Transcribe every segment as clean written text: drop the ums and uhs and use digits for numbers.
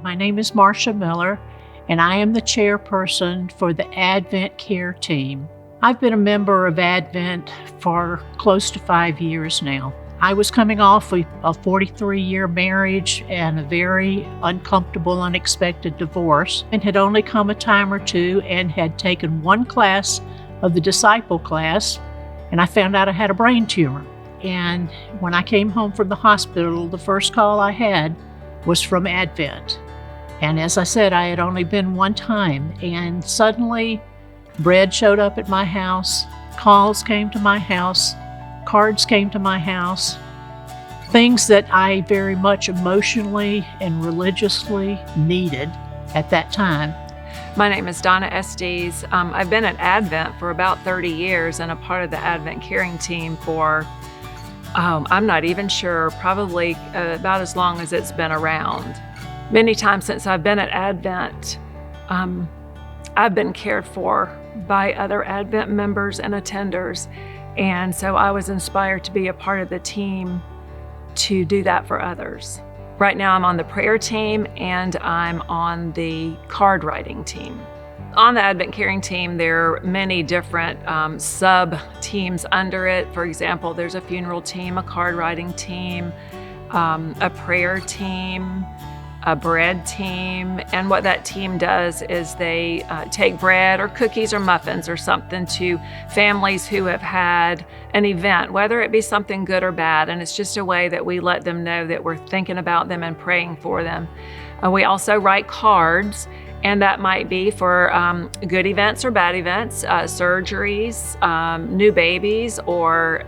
My name is Marsha Miller, and I am the chairperson for the Advent Care Team. I've been a member of Advent for close to 5 years now. I was coming off a 43-year marriage and a very uncomfortable, unexpected divorce, and had only come a time or two and had taken one class of the disciple class, and I found out I had a brain tumor. And when I came home from the hospital, the first call I had was from Advent. And as I said, I had only been one time, and suddenly bread showed up at my house, calls came to my house, cards came to my house, things that I very much emotionally and religiously needed at that time. My name is Donna Estes. I've been at Advent for about 30 years and a part of the Advent Caring Team for, I'm not even sure, probably about as long as it's been around. Many times since I've been at Advent, I've been cared for by other Advent members and attenders. And so I was inspired to be a part of the team to do that for others. Right now I'm on the prayer team and I'm on the card writing team. On the Advent Caring Team, there are many different sub-teams under it. For example, there's a funeral team, a card writing team, a prayer team, a bread team, and what that team does is they take bread or cookies or muffins or something to families who have had an event, whether it be something good or bad, and it's just a way that we let them know that we're thinking about them and praying for them. We also write cards, and that might be for good events or bad events, surgeries, new babies, or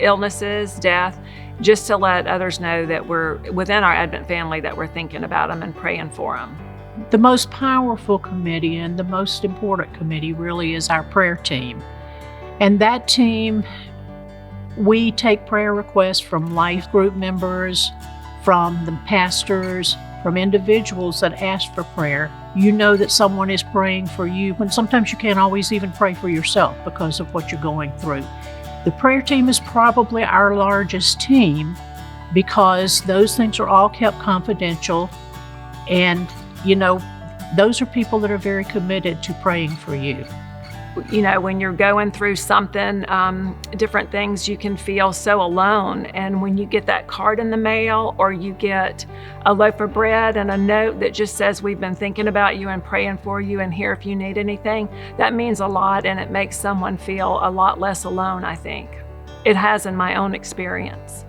illnesses, death, just to let others know that we're within our Advent family, that we're thinking about them and praying for them. The most powerful committee and the most important committee really is our prayer team. And that team, we take prayer requests from life group members, from the pastors, from individuals that ask for prayer. You know that someone is praying for you when sometimes you can't always even pray for yourself because of what you're going through. The prayer team is probably our largest team because those things are all kept confidential, and those are people that are very committed to praying for you. When you're going through something, different things, you can feel so alone. And when you get that card in the mail, or you get a loaf of bread and a note that just says, we've been thinking about you and praying for you and here if you need anything, that means a lot, and it makes someone feel a lot less alone, I think. It has in my own experience.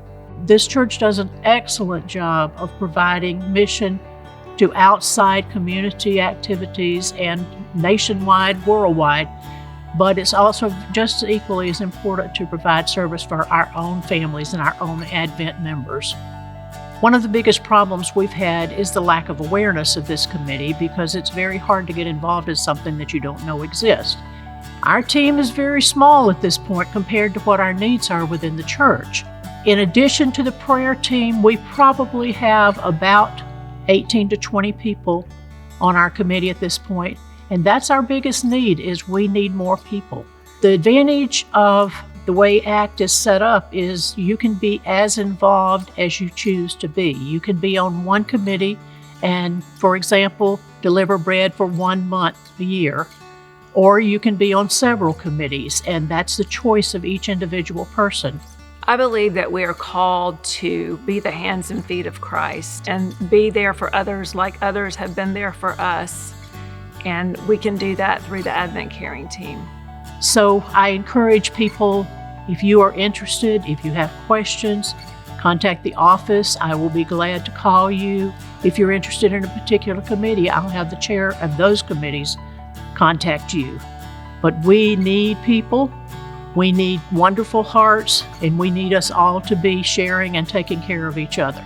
This church does an excellent job of providing mission to outside community activities and nationwide, worldwide, but it's also just equally as important to provide service for our own families and our own Advent members. One of the biggest problems we've had is the lack of awareness of this committee, because it's very hard to get involved in something that you don't know exists. Our team is very small at this point compared to what our needs are within the church. In addition to the prayer team, we probably have about 18 to 20 people on our committee at this point, and that's our biggest need, is we need more people. The advantage of the way ACT is set up is you can be as involved as you choose to be. You can be on one committee and, for example, deliver bread for 1 month a year, or you can be on several committees, and that's the choice of each individual person. I believe that we are called to be the hands and feet of Christ and be there for others like others have been there for us. And we can do that through the Advent Caring Team. So I encourage people, if you are interested, if you have questions, contact the office. I will be glad to call you. If you're interested in a particular committee, I'll have the chair of those committees contact you. But we need people. We need wonderful hearts, and we need us all to be sharing and taking care of each other.